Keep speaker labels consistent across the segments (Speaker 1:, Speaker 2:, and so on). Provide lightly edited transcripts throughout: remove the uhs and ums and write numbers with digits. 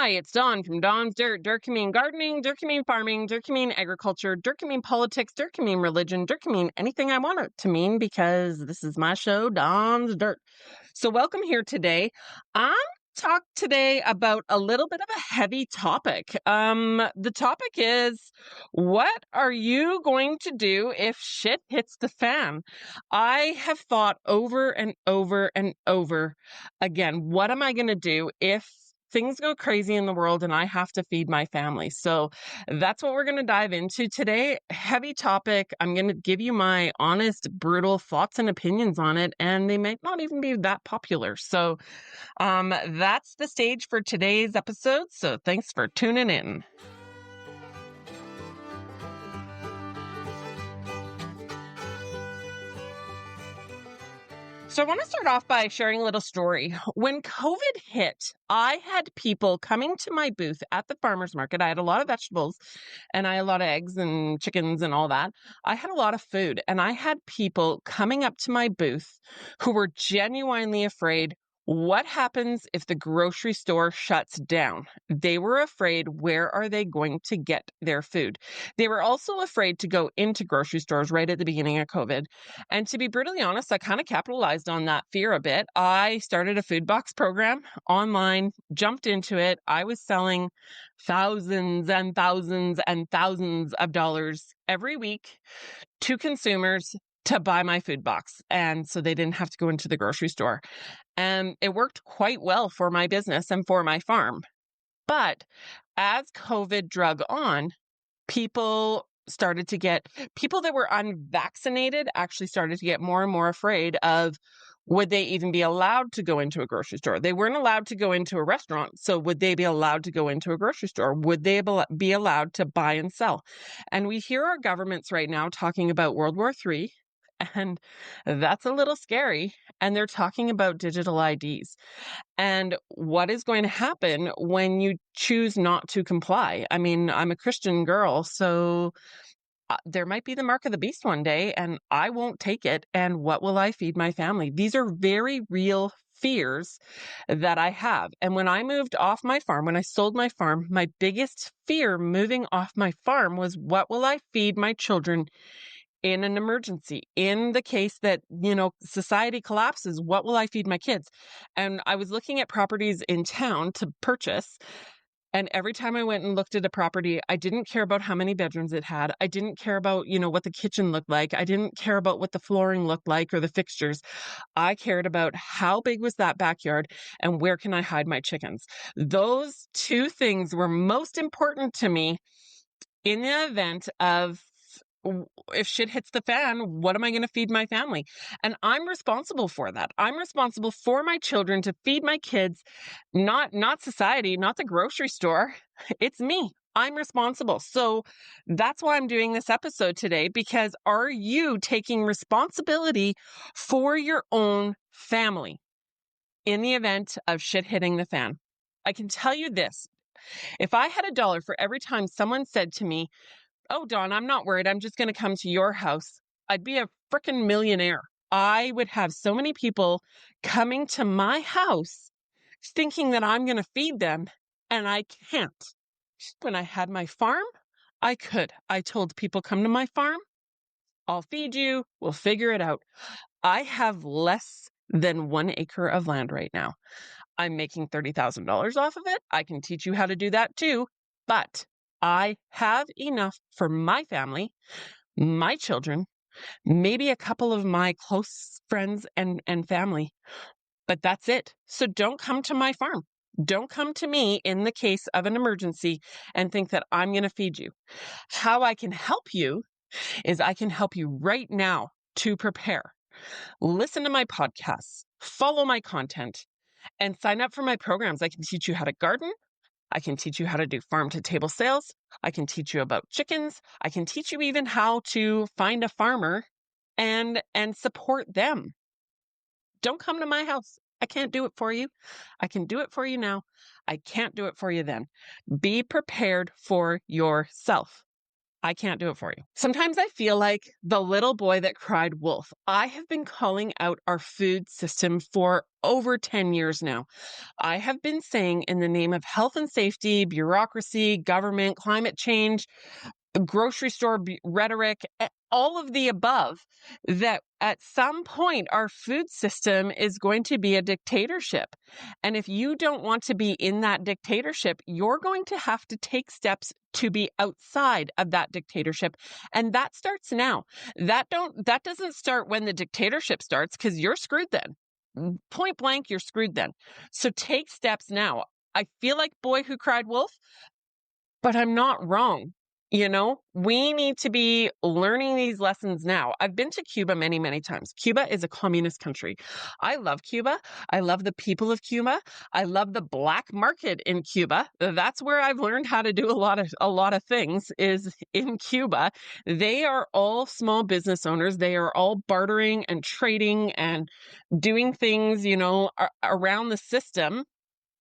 Speaker 1: Hi, it's Dawn from Dawn's Dirt. Dirt can mean gardening, dirt can mean farming, dirt can mean agriculture, dirt can mean politics, dirt can mean religion, dirt can mean anything I want it to mean because this is my show, Dawn's Dirt. So welcome here today. I'm talk today about a little bit of a heavy topic. The topic is, what are you going to do if shit hits the fan? I have thought over and over and over again, what am I going to do if things go crazy in the world and I have to feed my family? So that's what we're going to dive into today. Heavy topic. I'm going to give you my honest, brutal thoughts and opinions on it, and they might not even be that popular. So that's the stage for today's episode. So thanks for tuning in. So I want to start off by sharing a little story. When COVID hit, I had people coming to my booth at the farmer's market. I had a lot of vegetables and I had a lot of eggs and chickens and all that. I had a lot of food, and I had people coming up to my booth who were genuinely afraid. What happens if the grocery store shuts down? They were afraid, where are they going to get their food? They were also afraid to go into grocery stores right at the beginning of COVID. And to be brutally honest, I kind of capitalized on that fear a bit. I started a food box program online, jumped into it. I was selling thousands and thousands and thousands of dollars every week to consumers to buy my food box. And so they didn't have to go into the grocery store. And it worked quite well for my business and for my farm. But as COVID drug on, people that were unvaccinated actually started to get more and more afraid of, would they even be allowed to go into a grocery store? They weren't allowed to go into a restaurant. So would they be allowed to go into a grocery store? Would they be allowed to buy and sell? And we hear our governments right now talking about World War III, and that's a little scary. And they're talking about digital IDs. And what is going to happen when you choose not to comply? I mean, I'm a Christian girl, so there might be the mark of the beast one day, and I won't take it. And what will I feed my family? These are very real fears that I have. And when I moved off my farm, when I sold my farm, my biggest fear moving off my farm was, what will I feed my children in an emergency? In the case that, society collapses, what will I feed my kids? And I was looking at properties in town to purchase. And every time I went and looked at a property, I didn't care about how many bedrooms it had. I didn't care about, what the kitchen looked like. I didn't care about what the flooring looked like or the fixtures. I cared about, how big was that backyard and where can I hide my chickens? Those two things were most important to me in the event of, if shit hits the fan, what am I going to feed my family? And I'm responsible for that. I'm responsible for my children, to feed my kids, not society, not the grocery store. It's me. I'm responsible. So that's why I'm doing this episode today, because are you taking responsibility for your own family in the event of shit hitting the fan? I can tell you this. If I had $1 for every time someone said to me, "Oh, Dawn, I'm not worried, I'm just going to come to your house," I'd be a freaking millionaire. I would have so many people coming to my house thinking that I'm going to feed them, and I can't. When I had my farm, I could. I told people, come to my farm, I'll feed you, we'll figure it out. I have less than 1 acre of land right now. I'm making $30,000 off of it. I can teach you how to do that too, but I have enough for my family, my children, maybe a couple of my close friends and family, but that's it. So don't come to my farm. Don't come to me in the case of an emergency and think that I'm going to feed you. How I can help you is, I can help you right now to prepare. Listen to my podcasts, follow my content, and sign up for my programs. I can teach you how to garden. I can teach you how to do farm to table sales. I can teach you about chickens. I can teach you even how to find a farmer and support them. Don't come to my house. I can't do it for you. I can do it for you now. I can't do it for you then. Be prepared for yourself. I can't do it for you. Sometimes I feel like the little boy that cried wolf. I have been calling out our food system for over 10 years now. I have been saying, in the name of health and safety, bureaucracy, government, climate change, grocery store rhetoric, all of the above, that at some point our food system is going to be a dictatorship. And if you don't want to be in that dictatorship, you're going to have to take steps to be outside of that dictatorship. And that starts now. That doesn't start when the dictatorship starts, because you're screwed then. Point blank, you're screwed then. So take steps now. I feel like boy who cried wolf, but I'm not wrong. We need to be learning these lessons now. I've been to Cuba many, many times. Cuba is a communist country. I love Cuba. I love the people of Cuba. I love the black market in Cuba. That's where I've learned how to do a lot of things, is in Cuba. They are all small business owners. They are all bartering and trading and doing things, around the system,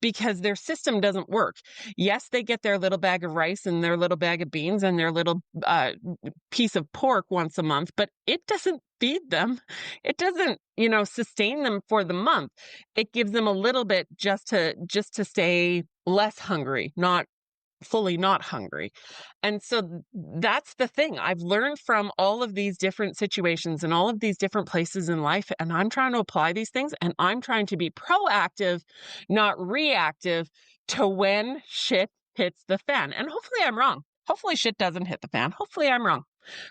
Speaker 1: because their system doesn't work. Yes, they get their little bag of rice and their little bag of beans and their little piece of pork once a month, but it doesn't feed them. It doesn't, sustain them for the month. It gives them a little bit just to stay less hungry, not fully not hungry. And so that's the thing. I've learned from all of these different situations and all of these different places in life, and I'm trying to apply these things, and I'm trying to be proactive, not reactive, to when shit hits the fan. And hopefully I'm wrong. Hopefully shit doesn't hit the fan. Hopefully I'm wrong.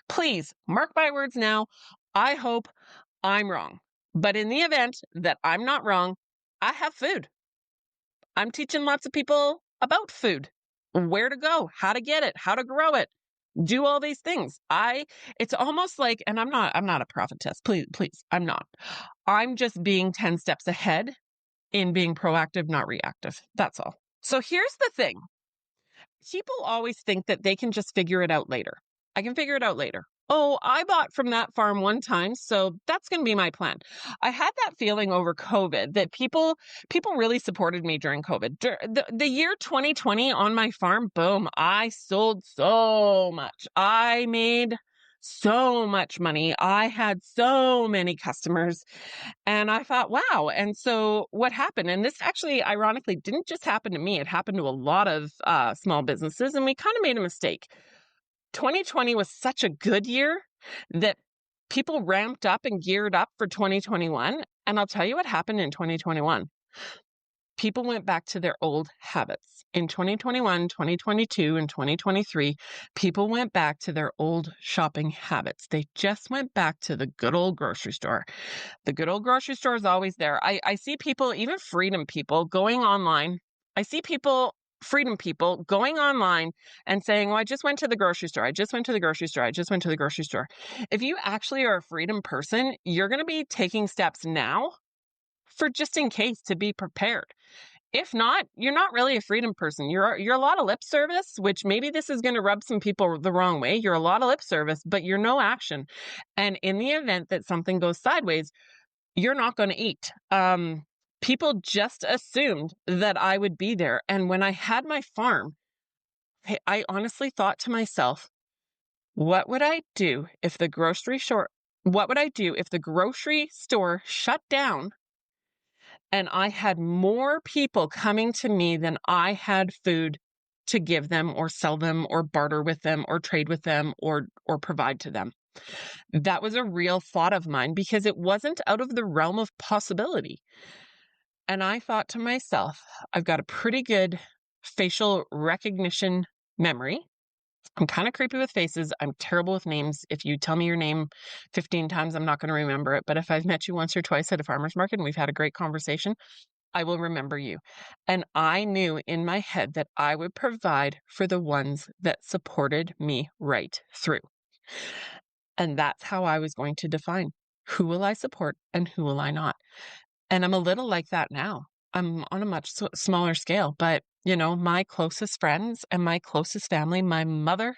Speaker 1: Please mark my words now. I hope I'm wrong. But in the event that I'm not wrong, I have food. I'm teaching lots of people about food, where to go, how to get it, how to grow it, do all these things. It's almost like, and I'm not a prophetess. Please, I'm not. I'm just being 10 steps ahead in being proactive, not reactive. That's all. So here's the thing. People always think that they can just figure it out later. I can figure it out later. Oh, I bought from that farm one time, so that's going to be my plan. I had that feeling over COVID that people really supported me during COVID. The year 2020 on my farm, boom, I sold so much. I made so much money. I had so many customers, and I thought, wow. And so what happened, and this actually ironically didn't just happen to me, it happened to a lot of small businesses, and we kind of made a mistake. 2020 was such a good year that people ramped up and geared up for 2021. And I'll tell you what happened in 2021. People went back to their old habits. In 2021, 2022, and 2023, people went back to their old shopping habits. They just went back to the good old grocery store. The good old grocery store is always there. I see people, even freedom people, going online. I see people, freedom people, going online and saying, well, I just went to the grocery store. I just went to the grocery store. I just went to the grocery store. If you actually are a freedom person, you're going to be taking steps now for just in case, to be prepared. If not, you're not really a freedom person. You're a lot of lip service, which maybe this is going to rub some people the wrong way. You're a lot of lip service, but you're no action. And in the event that something goes sideways, you're not going to eat. People just assumed that I would be there. And when I had my farm, I honestly thought to myself, what would I do if the grocery store shut down and I had more people coming to me than I had food to give them or sell them or barter with them or trade with them or provide to them? That was a real thought of mine, because it wasn't out of the realm of possibility. And I thought to myself, I've got a pretty good facial recognition memory. I'm kind of creepy with faces. I'm terrible with names. If you tell me your name 15 times, I'm not going to remember it. But if I've met you once or twice at a farmer's market and we've had a great conversation, I will remember you. And I knew in my head that I would provide for the ones that supported me right through. And that's how I was going to define who will I support and who will I not. And I'm a little like that now. I'm on a much smaller scale, but my closest friends and my closest family, my mother,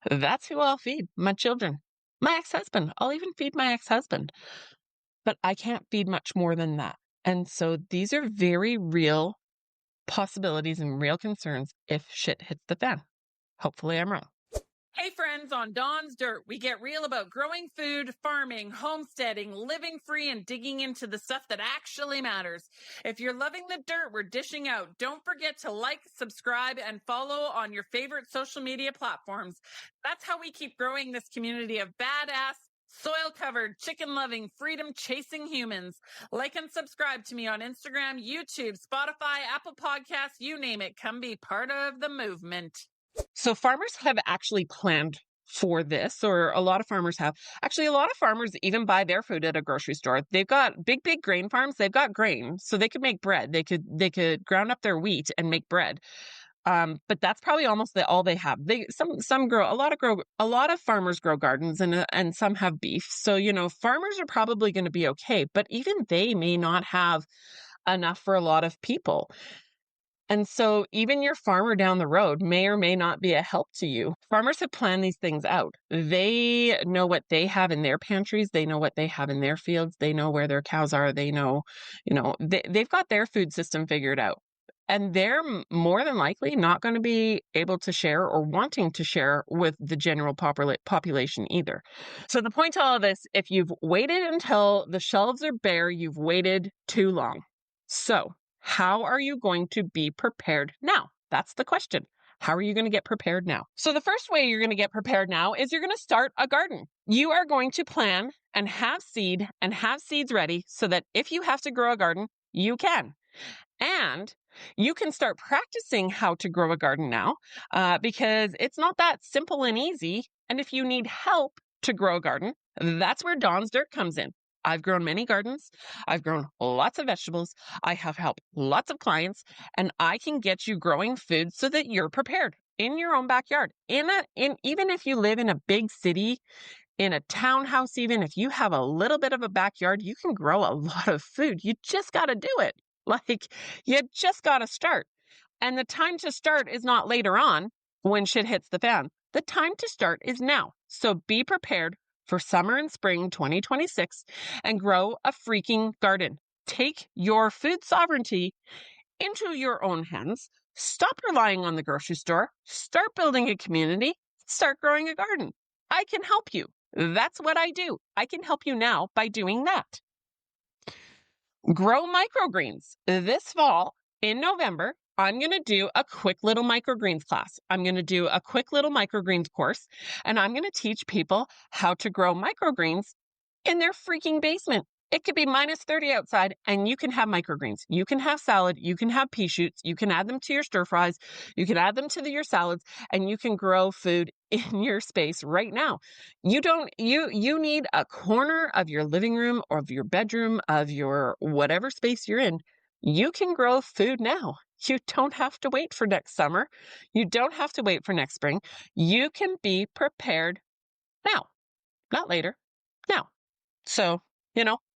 Speaker 1: that's who I'll feed. My children, my ex-husband. I'll even feed my ex-husband, but I can't feed much more than that. And so these are very real possibilities and real concerns if shit hits the fan. Hopefully I'm wrong. Hey friends, on Dawn's Dirt, we get real about growing food, farming, homesteading, living free, and digging into the stuff that actually matters. If you're loving the dirt we're dishing out, don't forget to like, subscribe, and follow on your favorite social media platforms. That's how we keep growing this community of badass, soil-covered, chicken-loving, freedom-chasing humans. Like and subscribe to me on Instagram, YouTube, Spotify, Apple Podcasts, you name it. Come be part of the movement. So farmers have actually planned for this, or a lot of farmers have. Actually, a lot of farmers even buy their food at a grocery store. They've got big grain farms. They've got grain, so they could make bread. They could ground up their wheat and make bread. But that's probably almost all they have. Some grow a lot of farmers grow gardens, and some have beef. So farmers are probably going to be okay. But even they may not have enough for a lot of people. And so even your farmer down the road may or may not be a help to you. Farmers have planned these things out. They know what they have in their pantries. They know what they have in their fields. They know where their cows are. They know, they've got their food system figured out. And they're more than likely not going to be able to share or wanting to share with the general population either. So the point to all of this, if you've waited until the shelves are bare, you've waited too long. So how are you going to be prepared now? That's the question. How are you going to get prepared now? So the first way you're going to get prepared now is you're going to start a garden. You are going to plan and have seeds ready so that if you have to grow a garden, you can. And you can start practicing how to grow a garden now because it's not that simple and easy. And if you need help to grow a garden, that's where Dawn's Dirt comes in. I've grown many gardens. I've grown lots of vegetables. I have helped lots of clients, and I can get you growing food so that you're prepared in your own backyard. Even if you live in a big city, in a townhouse, even if you have a little bit of a backyard, you can grow a lot of food. You just got to do it. You just got to start. And the time to start is not later on when shit hits the fan. The time to start is now. So be prepared for summer and spring 2026 and grow a freaking garden. Take your food sovereignty into your own hands. Stop relying on the grocery store. Start building a community. Start growing a garden. I can help you. That's what I do. I can help you now by doing that. Grow microgreens. This fall in November, I'm going to do a quick little microgreens class. I'm going to do a quick little microgreens course, and I'm going to teach people how to grow microgreens in their freaking basement. It could be minus 30 outside, and you can have microgreens. You can have salad. You can have pea shoots. You can add them to your stir fries. You can add them to your salads, and you can grow food in your space right now. You need a corner of your living room or of your bedroom, of your whatever space you're in. You can grow food now. You don't have to wait for next summer. You don't have to wait for next spring. You can be prepared now, not later, now. So,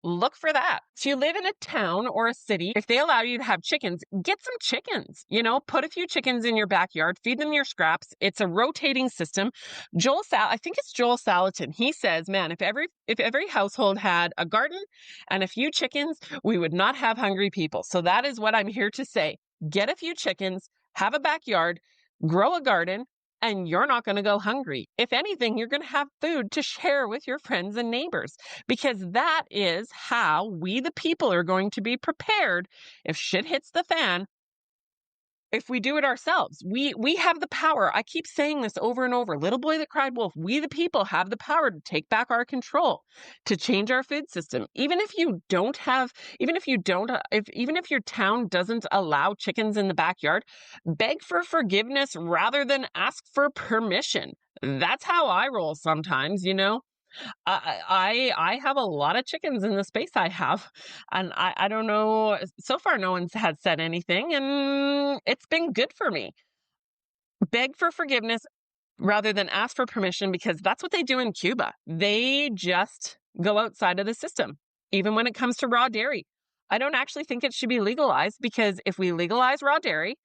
Speaker 1: look for that. If you live in a town or a city, if they allow you to have chickens, get some chickens. Put a few chickens in your backyard, feed them your scraps. It's a rotating system. I think it's Joel Salatin. He says, man, if every household had a garden and a few chickens, we would not have hungry people. So that is what I'm here to say. Get a few chickens, have a backyard, grow a garden, and you're not going to go hungry. If anything, you're going to have food to share with your friends and neighbors, because that is how we, the people, are going to be prepared if shit hits the fan. If we do it ourselves, we have the power. I keep saying this over and over. Little boy that cried wolf. We, the people, have the power to take back our control, to change our food system. Even if your town doesn't allow chickens in the backyard, beg for forgiveness rather than ask for permission. That's how I roll sometimes, I have a lot of chickens in the space I have, and I don't know. So far, no one's had said anything, and it's been good for me. Beg for forgiveness rather than ask for permission, because that's what they do in Cuba. They just go outside of the system, even when it comes to raw dairy. I don't actually think it should be legalized, because if we legalize raw dairy,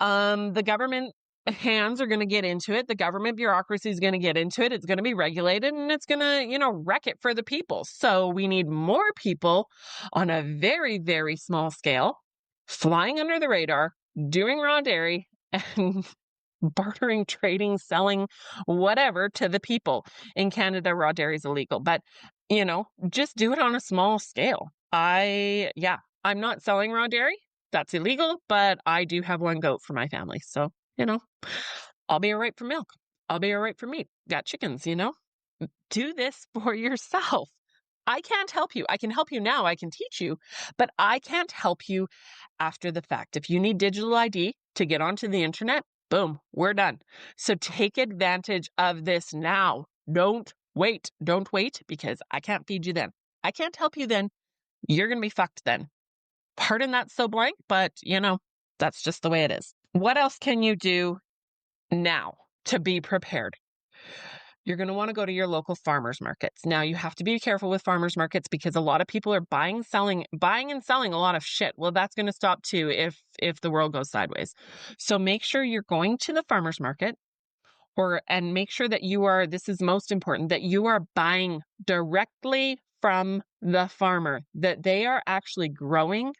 Speaker 1: the government hands are going to get into it. The government bureaucracy is going to get into it. It's going to be regulated, and it's going to, wreck it for the people. So we need more people on a very, very small scale, flying under the radar, doing raw dairy, and bartering, trading, selling, whatever to the people. In Canada, raw dairy is illegal, but just do it on a small scale. Yeah, I'm not selling raw dairy. That's illegal, but I do have one goat for my family. So, I'll be all right for milk. I'll be all right for meat. Got chickens. Do this for yourself. I can't help you. I can help you now. I can teach you, but I can't help you after the fact. If you need digital ID to get onto the internet, boom, we're done. So take advantage of this now. Don't wait. Don't wait because I can't feed you then. I can't help you then. You're going to be fucked then. Pardon that's so blank, but that's just the way it is. What else can you do now to be prepared? You're going to want to go to your local farmers markets. Now, you have to be careful with farmers markets because a lot of people are buying and selling a lot of shit. Well, that's going to stop too if the world goes sideways. So make sure you're going to the farmers market and make sure that this is most important, that you are buying directly from the farmer, that they are actually growing,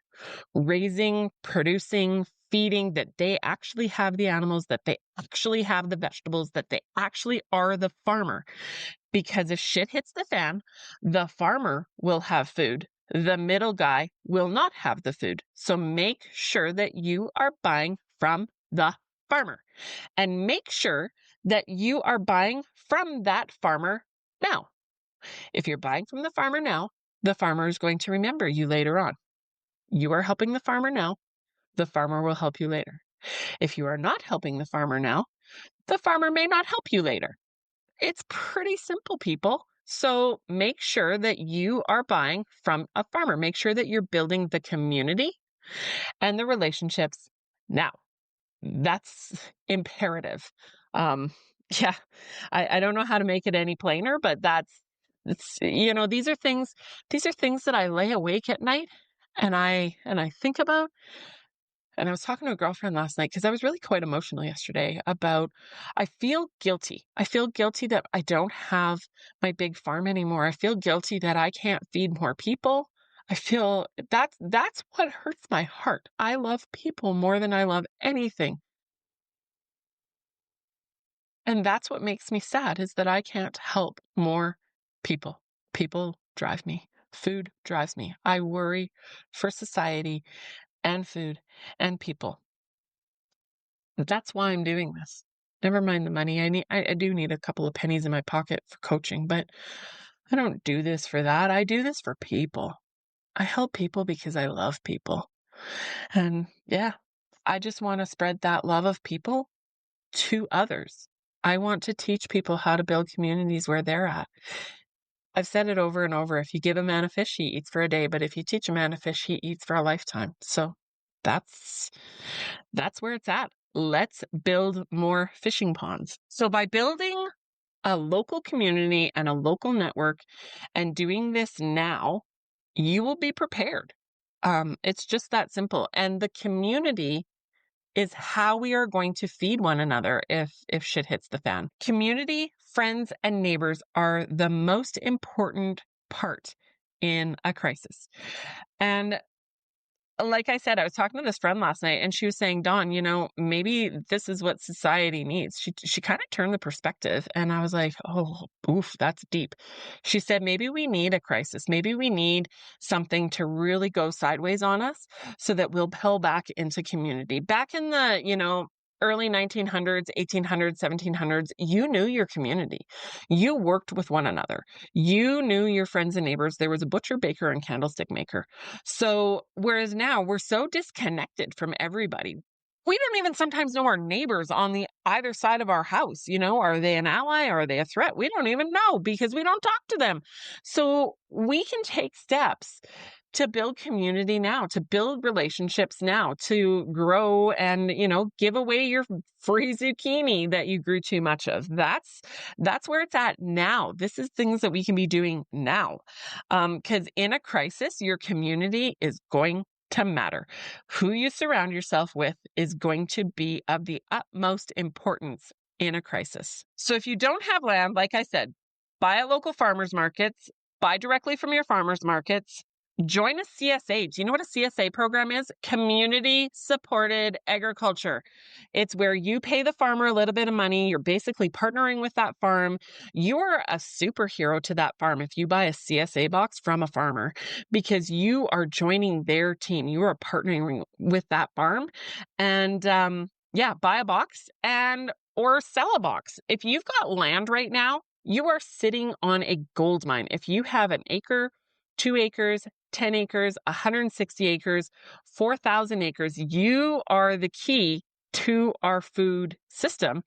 Speaker 1: raising, producing, feeding, that they actually have the animals, that they actually have the vegetables, that they actually are the farmer. Because if shit hits the fan, the farmer will have food. The middle guy will not have the food. So make sure that you are buying from the farmer and make sure that you are buying from that farmer now. If you're buying from the farmer now, the farmer is going to remember you later on. You are helping the farmer now. The farmer will help you later. If you are not helping the farmer now, the farmer may not help you later. It's pretty simple, people. So make sure that you are buying from a farmer. Make sure that you're building the community and the relationships now. That's imperative. Yeah, I don't know how to make it any plainer, but these are things that I lay awake at night and I think about. And I was talking to a girlfriend last night because I was really quite emotional yesterday about, I feel guilty. I feel guilty that I don't have my big farm anymore. I feel guilty that I can't feed more people. I feel that's what hurts my heart. I love people more than I love anything. And that's what makes me sad is that I can't help more people. People drive me. Food drives me. I worry for society and food and people. That's why I'm doing this. Never mind the money. I do need a couple of pennies in my pocket for coaching, but I don't do this for that. I do this for people. I help people because I love people. And yeah, I just want to spread that love of people to others. I want to teach people how to build communities where they're at. I've said it over and over. If you give a man a fish, he eats for a day. But if you teach a man a fish, he eats for a lifetime. So that's where it's at. Let's build more fishing ponds. So by building a local community and a local network and doing this now, you will be prepared. It's just that simple. And the community is how we are going to feed one another if shit hits the fan. Community, friends, and neighbors are the most important part in a crisis. And like I said, I was talking to this friend last night and she was saying, Dawn, maybe this is what society needs. She kind of turned the perspective and I was like, oh, oof, that's deep. She said, maybe we need a crisis. Maybe we need something to really go sideways on us so that we'll pull back into community. Back in the, early 1900s, 1800s, 1700s, you knew your community. You worked with one another. You knew your friends and neighbors. There was a butcher, baker, and candlestick maker. So whereas now we're so disconnected from everybody. We don't even sometimes know our neighbors on the either side of our house. Are they an ally or are they a threat? We don't even know because we don't talk to them. So we can take steps to build community now, to build relationships now, to grow and, give away your free zucchini that you grew too much of. That's where it's at now. This is things that we can be doing now. Because in a crisis, your community is going to matter. Who you surround yourself with is going to be of the utmost importance in a crisis. So if you don't have land, like I said, buy at local farmers markets, buy directly from your farmers markets. Join a CSA. Do you know what a CSA program is? Community supported agriculture. It's where you pay the farmer a little bit of money. You're basically partnering with that farm. You're a superhero to that farm if you buy a CSA box from a farmer because you are joining their team. You are partnering with that farm. And yeah, buy a box or sell a box. If you've got land right now, you are sitting on a gold mine. If you have an acre, 2 acres, 10 acres, 160 acres, 4,000 acres, you are the key to our food system.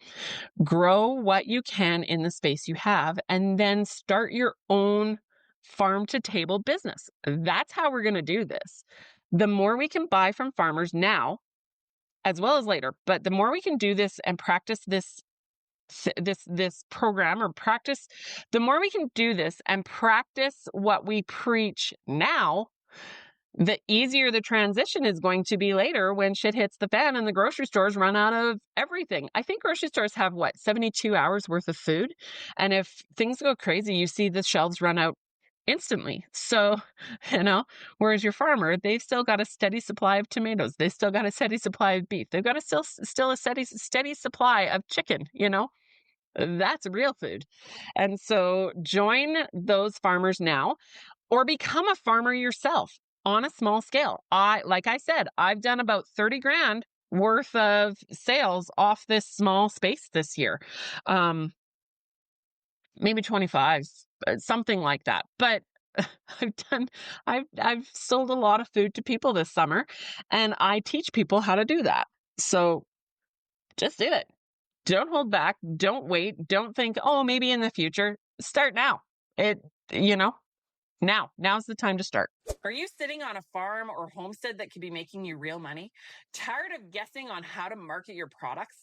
Speaker 1: Grow what you can in the space you have, and then start your own farm to table business. That's how we're going to do this. The more we can buy from farmers now, as well as later, but the more we can do this and practice this program or practice, the more we can do this and practice what we preach now, the easier the transition is going to be later when shit hits the fan and the grocery stores run out of everything. I think grocery stores have 72 hours worth of food. And if things go crazy, you see the shelves run out instantly. So, whereas your farmer, they've still got a steady supply of tomatoes. They still got a steady supply of beef. They've got still a steady supply of chicken, That's real food. And so join those farmers now or become a farmer yourself on a small scale. Like I said, I've done about 30 grand worth of sales off this small space this year. Maybe 25, something like that. But I've sold a lot of food to people this summer, and I teach people how to do that. So just do it. Don't hold back. Don't wait. Don't think, oh, maybe in the future. Start now. Now's the time to start. Are you sitting on a farm or homestead that could be making you real money? Tired of guessing on how to market your products?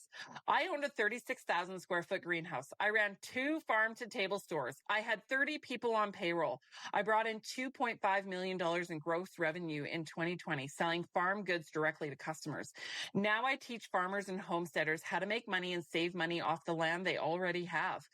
Speaker 1: I owned a 36,000 square foot greenhouse. I ran 2 farm to table stores. I had 30 people on payroll. I brought in $2.5 million in gross revenue in 2020, selling farm goods directly to customers. Now I teach farmers and homesteaders how to make money and save money off the land they already have.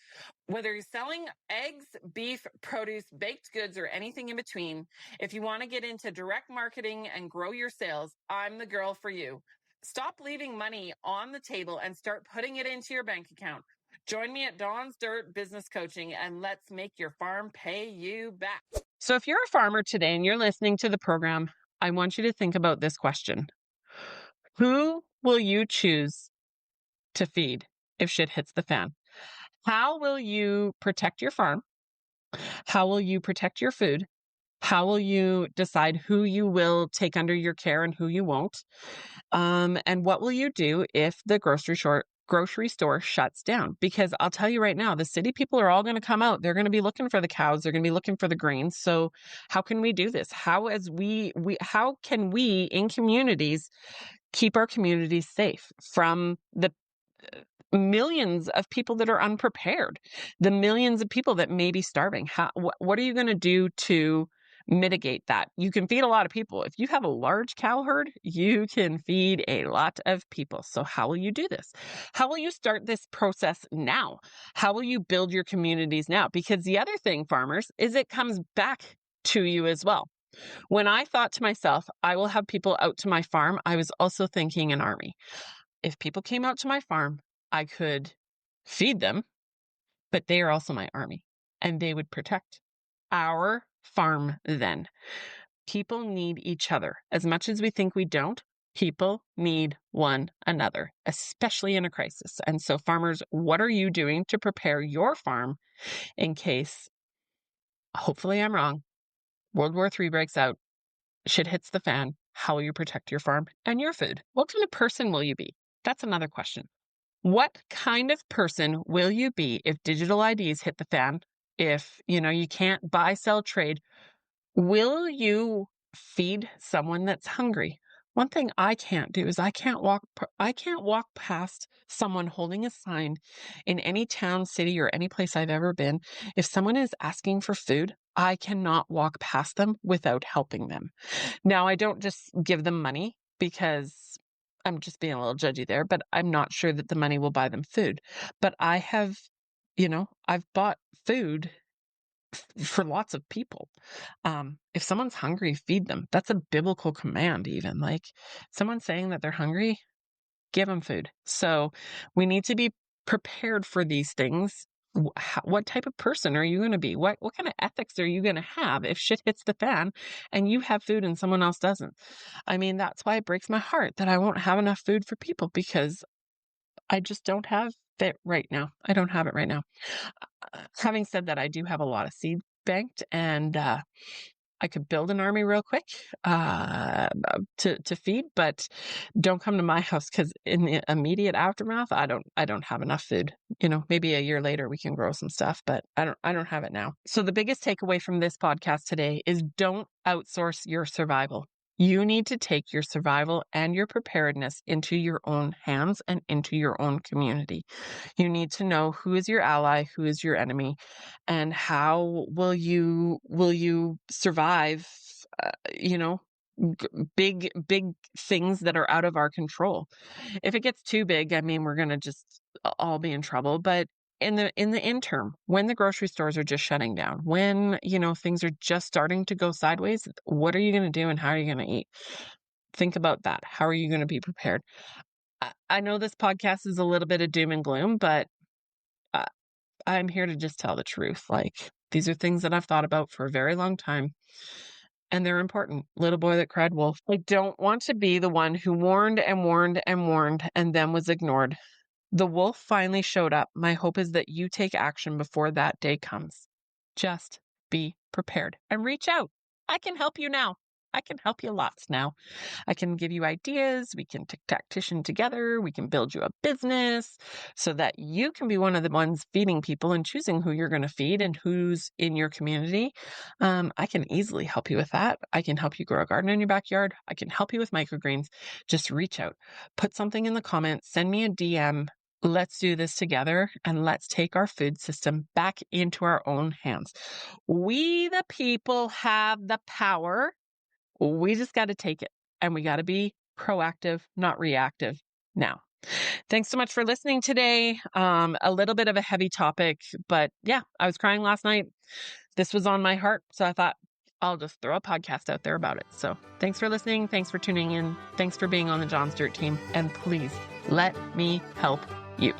Speaker 1: Whether you're selling eggs, beef, produce, baked goods, or anything in between, if you want to get into direct marketing and grow your sales, I'm the girl for you. Stop leaving money on the table and start putting it into your bank account. Join me at Dawn's Dirt Business Coaching and let's make your farm pay you back. So if you're a farmer today and you're listening to the program, I want you to think about this question. Who will you choose to feed if shit hits the fan? How will you protect your farm? How will you protect your food? How will you decide who you will take under your care and who you won't? And what will you do if the grocery store shuts down? Because I'll tell you right now, the city people are all going to come out. They're going to be looking for the cows. They're going to be looking for the grains. So how can we do this? How can we in communities keep our communities safe from the millions of people that are unprepared, the millions of people that may be starving? What are you going to do to mitigate that? You can feed a lot of people. If you have a large cow herd, you can feed a lot of people. So how will you do this? How will you start this process now? How will you build your communities now? Because the other thing, farmers, is it comes back to you as well. When I thought to myself, I will have people out to my farm, I was also thinking an army. If people came out to my farm, I could feed them, but they are also my army, and they would protect our farm then. People need each other. As much as we think we don't, people need one another, especially in a crisis. And so farmers, what are you doing to prepare your farm in case, hopefully I'm wrong, World War III breaks out, shit hits the fan? How will you protect your farm and your food? What kind of person will you be? That's another question. What kind of person will you be if digital IDs hit the fan? If, you can't buy, sell, trade, will you feed someone that's hungry? One thing I can't do is I can't walk past someone holding a sign in any town, city, or any place I've ever been. If someone is asking for food, I cannot walk past them without helping them. Now, I don't just give them money because I'm just being a little judgy there, but I'm not sure that the money will buy them food. But I've bought food for lots of people. If someone's hungry, feed them. That's a biblical command, even. Like, someone saying that they're hungry, give them food. So we need to be prepared for these things. What type of person are you going to be? What kind of ethics are you going to have if shit hits the fan and you have food and someone else doesn't? I mean, that's why it breaks my heart that I won't have enough food for people, because I just don't have it right now. I don't have it right now. Having said that, I do have a lot of seed banked, and I could build an army real quick to feed, but don't come to my house, because in the immediate aftermath, I don't have enough food. Maybe a year later we can grow some stuff, but I don't have it now. So the biggest takeaway from this podcast today is don't outsource your survival. You need to take your survival and your preparedness into your own hands and into your own community. You need to know who is your ally, who is your enemy, and how will you survive, big things that are out of our control. If it gets too big, I mean, we're going to just all be in trouble. But in the interim, when the grocery stores are just shutting down, when, things are just starting to go sideways, what are you going to do and how are you going to eat? Think about that. How are you going to be prepared? I know this podcast is a little bit of doom and gloom, but I'm here to just tell the truth. Like, these are things that I've thought about for a very long time, and they're important. Little boy that cried wolf. I don't want to be the one who warned and warned and warned and then was ignored. The wolf finally showed up. My hope is that you take action before that day comes. Just be prepared and reach out. I can help you now. I can help you lots now. I can give you ideas. We can tactician together. We can build you a business so that you can be one of the ones feeding people and choosing who you're going to feed and who's in your community. I can easily help you with that. I can help you grow a garden in your backyard. I can help you with microgreens. Just reach out. Put something in the comments. Send me a DM. Let's do this together, and let's take our food system back into our own hands. We, the people, have the power. We just got to take it, and we got to be proactive, not reactive now. Thanks so much for listening today. A little bit of a heavy topic, but yeah, I was crying last night. This was on my heart, so I thought I'll just throw a podcast out there about it. So thanks for listening. Thanks for tuning in. Thanks for being on the John's Dirt team. And please let me help you.